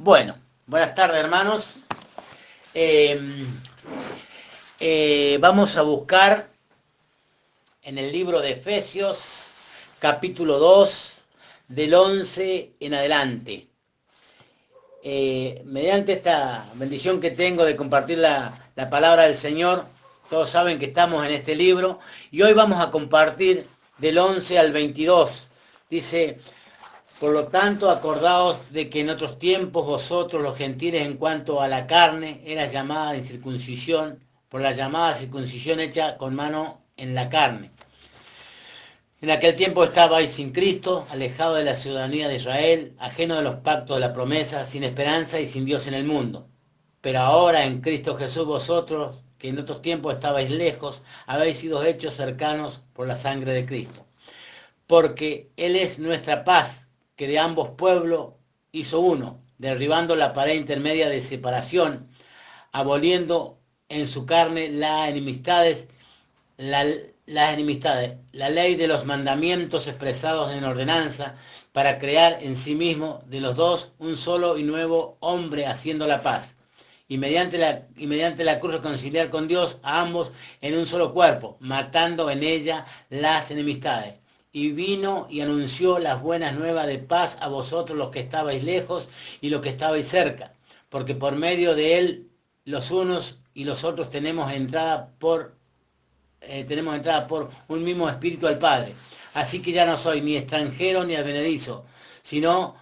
Bueno, buenas tardes, hermanos. Eh, Vamos a buscar en el libro de Efesios, capítulo 2, del 11 en adelante. Mediante esta bendición que tengo de compartir la palabra del Señor, todos saben que estamos en este libro, y hoy vamos a compartir del 11 al 22. Dice: por lo tanto, acordaos de que en otros tiempos vosotros, los gentiles, en cuanto a la carne, eras llamada incircuncisión, por la llamada circuncisión hecha con mano en la carne. En aquel tiempo estabais sin Cristo, alejados de la ciudadanía de Israel, ajenos de los pactos de la promesa, sin esperanza y sin Dios en el mundo. Pero ahora en Cristo Jesús vosotros, que en otros tiempos estabais lejos, habéis sido hechos cercanos por la sangre de Cristo. Porque Él es nuestra paz, que de ambos pueblos hizo uno, derribando la pared intermedia de separación, aboliendo en su carne las enemistades, la ley de los mandamientos expresados en ordenanza, para crear en sí mismo de los dos un solo y nuevo hombre, haciendo la paz. Y mediante la cruz reconciliar con Dios a ambos en un solo cuerpo, matando en ella las enemistades. Y vino y anunció las buenas nuevas de paz a vosotros, los que estabais lejos y los que estabais cerca, porque por medio de él los unos y los otros tenemos entrada por un mismo espíritu al Padre. Así que ya no soy ni extranjero ni advenedizo, sino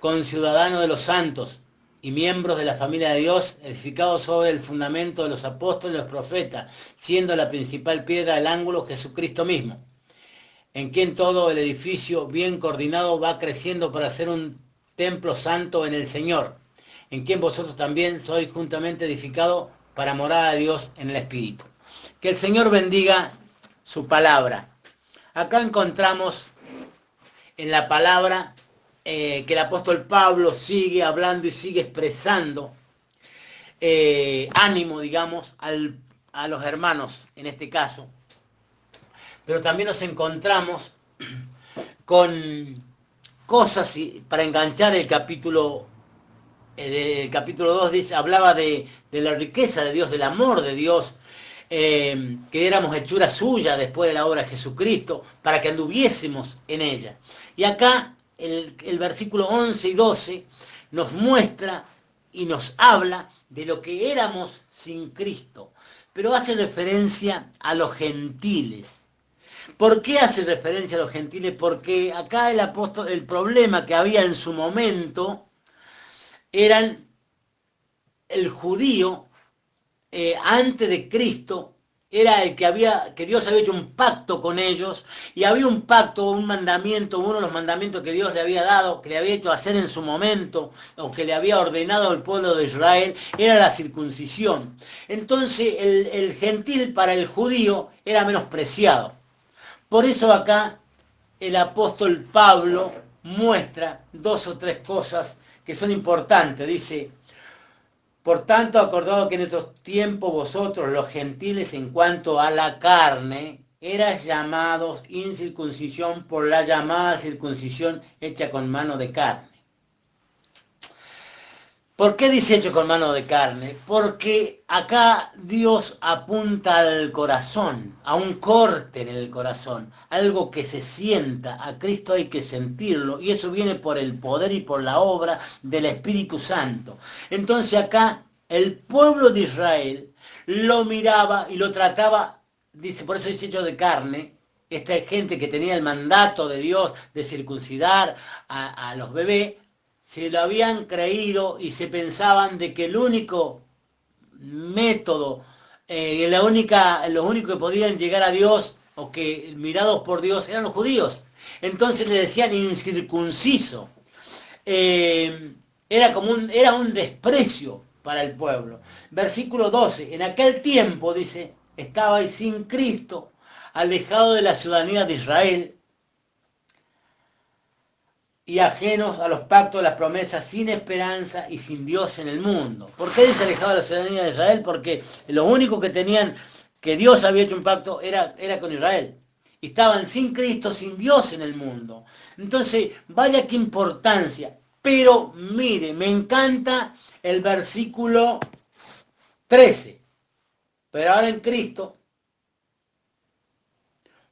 conciudadano de los santos y miembros de la familia de Dios, edificados sobre el fundamento de los apóstoles y los profetas, siendo la principal piedra del ángulo Jesucristo mismo, en quien todo el edificio bien coordinado va creciendo para ser un templo santo en el Señor, en quien vosotros también sois juntamente edificados para morada de Dios en el Espíritu. Que el Señor bendiga su palabra. Acá encontramos en la palabra que el apóstol Pablo sigue hablando y sigue expresando ánimo, digamos, a los hermanos en este caso. Pero también nos encontramos con cosas, para enganchar el capítulo 2, dice, hablaba de la riqueza de Dios, del amor de Dios, que éramos hechura suya después de la obra de Jesucristo, para que anduviésemos en ella. Y acá el versículo 11 y 12 nos muestra y nos habla de lo que éramos sin Cristo, pero hace referencia a los gentiles. ¿Por qué hace referencia a los gentiles? Porque acá el problema que había en su momento eran el judío, antes de Cristo, era el que Dios había hecho un pacto con ellos, y había un pacto, un mandamiento, uno de los mandamientos que Dios le había dado, que le había hecho hacer en su momento, o que le había ordenado al pueblo de Israel, era la circuncisión. Entonces el gentil para el judío era menospreciado. Por eso acá el apóstol Pablo muestra dos o tres cosas que son importantes. Dice: por tanto, acordado que en otros tiempos vosotros, los gentiles, en cuanto a la carne, eras llamados incircuncisión por la llamada circuncisión hecha con mano de carne. ¿Por qué dice hecho con mano de carne? Porque acá Dios apunta al corazón, a un corte en el corazón, algo que se sienta. A Cristo hay que sentirlo, y eso viene por el poder y por la obra del Espíritu Santo. Entonces acá el pueblo de Israel lo miraba y lo trataba, dice, por eso es hecho de carne. Esta gente que tenía el mandato de Dios de circuncidar a los bebés, se lo habían creído y se pensaban de que el único método, los únicos que podían llegar a Dios, o que mirados por Dios, eran los judíos. Entonces le decían incircunciso. Era un desprecio para el pueblo. Versículo 12, en aquel tiempo, dice, estabais sin Cristo, alejado de la ciudadanía de Israel, y ajenos a los pactos de las promesas, sin esperanza y sin Dios en el mundo. ¿Por qué dice alejado de la ciudadanía de Israel? Porque los únicos que tenían, que Dios había hecho un pacto, era con Israel. Y estaban sin Cristo, sin Dios en el mundo. Entonces, vaya qué importancia. Pero mire, me encanta el versículo 13. Pero ahora en Cristo,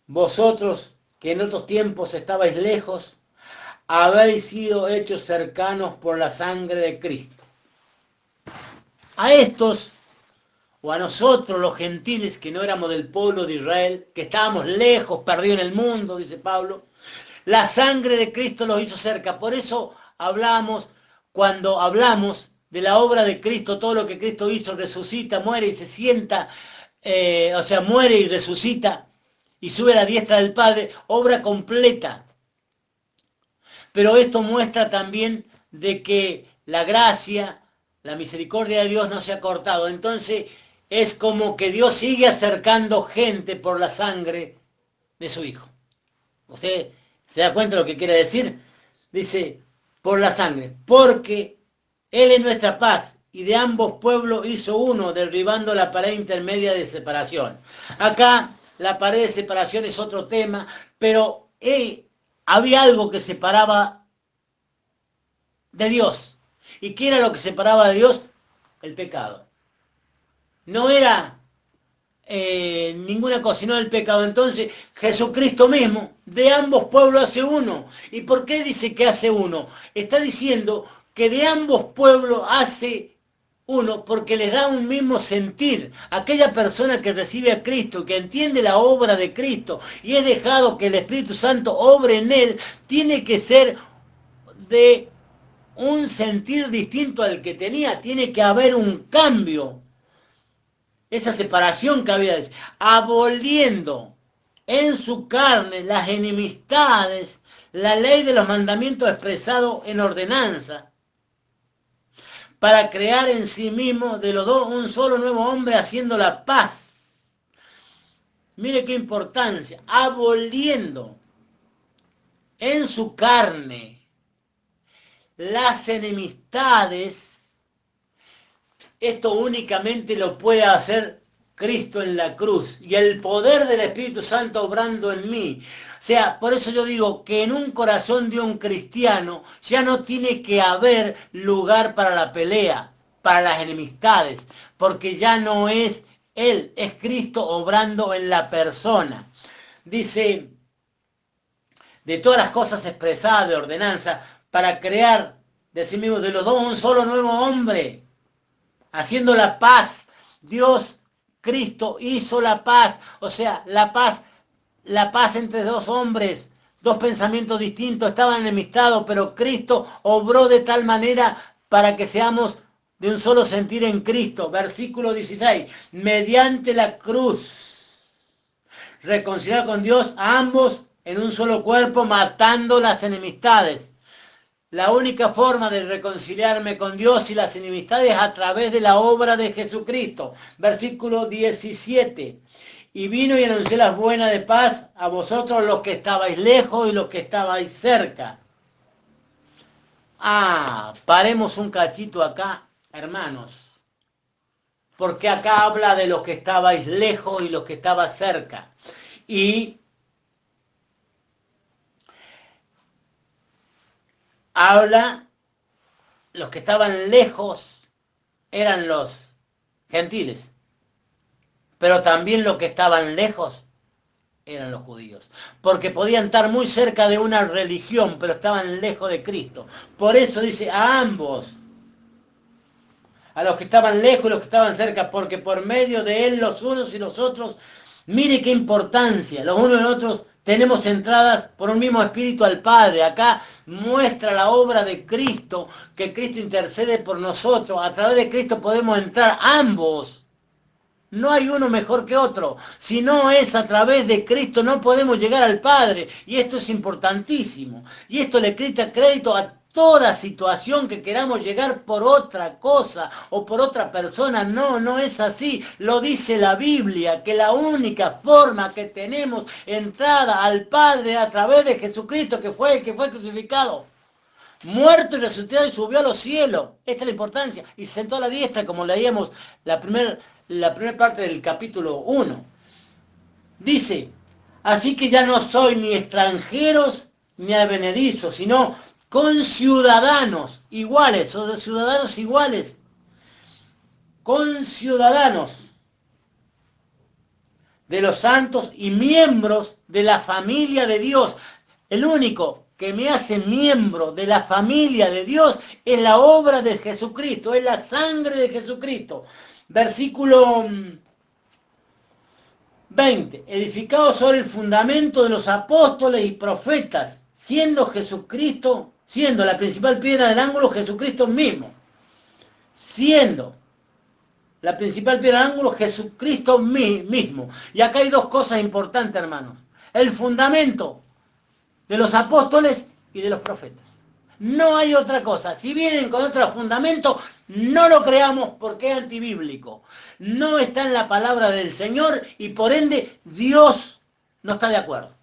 vosotros que en otros tiempos estabais lejos, habéis sido hechos cercanos por la sangre de Cristo. A estos, o a nosotros los gentiles que no éramos del pueblo de Israel, que estábamos lejos, perdidos en el mundo, dice Pablo, la sangre de Cristo los hizo cerca. Por eso cuando hablamos de la obra de Cristo, todo lo que Cristo hizo, resucita, muere y se sienta, muere y resucita y sube a la diestra del Padre, obra completa. Pero esto muestra también de que la gracia, la misericordia de Dios no se ha cortado. Entonces es como que Dios sigue acercando gente por la sangre de su Hijo. ¿Usted se da cuenta de lo que quiere decir? Dice, por la sangre, porque Él es nuestra paz y de ambos pueblos hizo uno, derribando la pared intermedia de separación. Acá la pared de separación es otro tema, pero había algo que separaba de Dios. ¿Y qué era lo que separaba de Dios? El pecado. No era ninguna cosa, sino el pecado. Entonces, Jesucristo mismo, de ambos pueblos hace uno. ¿Y por qué dice que hace uno? Está diciendo que de ambos pueblos hace uno porque les da un mismo sentir. Aquella persona que recibe a Cristo, que entiende la obra de Cristo y es dejado que el Espíritu Santo obre en él, tiene que ser de un sentir distinto al que tenía. Tiene que haber un cambio. Esa separación que había, aboliendo en su carne las enemistades, la ley de los mandamientos expresado en ordenanza, para crear en sí mismo de los dos un solo nuevo hombre, haciendo la paz. Mire qué importancia, aboliendo en su carne las enemistades. Esto únicamente lo puede hacer Cristo en la cruz y el poder del Espíritu Santo obrando en mí. O sea, por eso yo digo que en un corazón de un cristiano ya no tiene que haber lugar para la pelea, para las enemistades, porque ya no es Él, es Cristo obrando en la persona. Dice, de todas las cosas expresadas de ordenanza, para crear de sí mismo de los dos un solo nuevo hombre, haciendo la paz. Dios, Cristo, hizo la paz. O sea, la paz entre dos hombres, dos pensamientos distintos, estaban enemistados, pero Cristo obró de tal manera para que seamos de un solo sentir en Cristo. Versículo 16. Mediante la cruz, reconciliar con Dios a ambos en un solo cuerpo, matando las enemistades. La única forma de reconciliarme con Dios y las enemistades es a través de la obra de Jesucristo. Versículo 17. Y vino y anunció las buenas de paz a vosotros los que estabais lejos y los que estabais cerca. Paremos un cachito acá, hermanos. Porque acá habla de los que estabais lejos y los que estabais cerca. Y habla, los que estaban lejos eran los gentiles, pero también los que estaban lejos eran los judíos, porque podían estar muy cerca de una religión, pero estaban lejos de Cristo. Por eso dice a ambos, a los que estaban lejos y los que estaban cerca, porque por medio de Él los unos y los otros, mire qué importancia, los unos y los otros tenemos entradas por un mismo espíritu al Padre. Acá muestra la obra de Cristo, que Cristo intercede por nosotros. A través de Cristo podemos entrar ambos. No hay uno mejor que otro. Si no es a través de Cristo, no podemos llegar al Padre. Y esto es importantísimo. Y esto le quita crédito a toda situación que queramos llegar por otra cosa o por otra persona. No es así. Lo dice la Biblia, que la única forma que tenemos entrada al Padre a través de Jesucristo, que fue crucificado, muerto y resucitado y subió a los cielos. Esta es la importancia. Y se sentó a la diestra, como leíamos la primera parte del capítulo 1. Dice, así que ya no soy ni extranjeros ni advenedizos, sino conciudadanos iguales, o de ciudadanos iguales, conciudadanos de los santos y miembros de la familia de Dios. El único que me hace miembro de la familia de Dios es la obra de Jesucristo, es la sangre de Jesucristo. Versículo 20. Edificado sobre el fundamento de los apóstoles y profetas, siendo Jesucristo, siendo la principal piedra del ángulo Jesucristo mismo. Siendo la principal piedra del ángulo Jesucristo mismo. Y acá hay dos cosas importantes, hermanos. El fundamento de los apóstoles y de los profetas. No hay otra cosa. Si vienen con otro fundamento, no lo creamos porque es antibíblico. No está en la palabra del Señor y por ende Dios no está de acuerdo.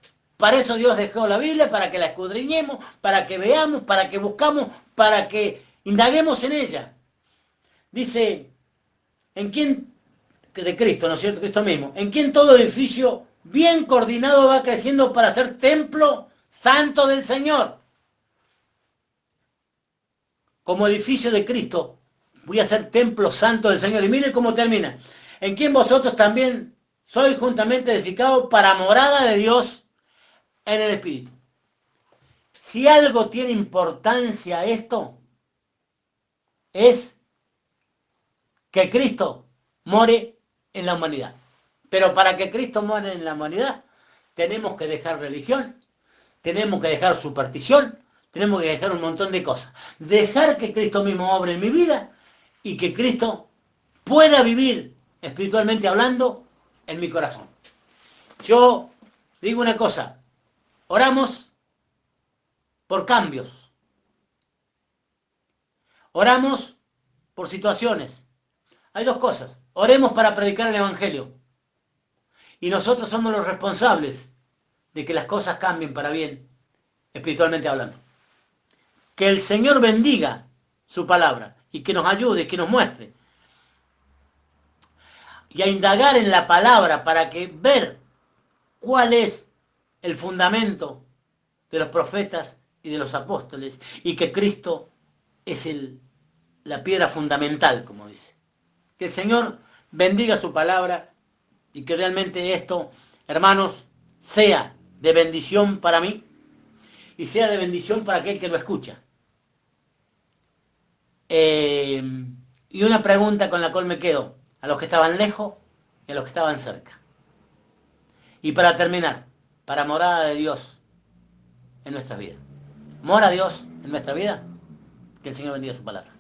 Para eso Dios dejó la Biblia, para que la escudriñemos, para que veamos, para que buscamos, para que indaguemos en ella. Dice, ¿en quién? De Cristo, ¿no es cierto? Cristo mismo. ¿En quién todo edificio bien coordinado va creciendo para ser templo santo del Señor? Como edificio de Cristo, voy a ser templo santo del Señor. Y miren cómo termina. En quien vosotros también sois juntamente edificados para morada de Dios en el Espíritu. Si algo tiene importancia esto, es que Cristo more en la humanidad. Pero para que Cristo more en la humanidad, tenemos que dejar religión, tenemos que dejar superstición, tenemos que dejar un montón de cosas. Dejar que Cristo mismo obre en mi vida y que Cristo pueda vivir, espiritualmente hablando, en mi corazón. Yo digo una cosa, oramos por cambios. Oramos por situaciones. Hay dos cosas. Oremos para predicar el Evangelio. Y nosotros somos los responsables de que las cosas cambien para bien, espiritualmente hablando. Que el Señor bendiga su palabra y que nos ayude, que nos muestre. Y a indagar en la palabra para que ver cuál es el fundamento de los profetas y de los apóstoles y que Cristo es la piedra fundamental, como dice. Que el Señor bendiga su palabra y que realmente esto, hermanos, sea de bendición para mí y sea de bendición para aquel que lo escucha. Y una pregunta con la cual me quedo, a los que estaban lejos y a los que estaban cerca. Y para terminar, para morada de Dios en nuestra vida. ¿Mora Dios en nuestra vida? Que el Señor bendiga su palabra.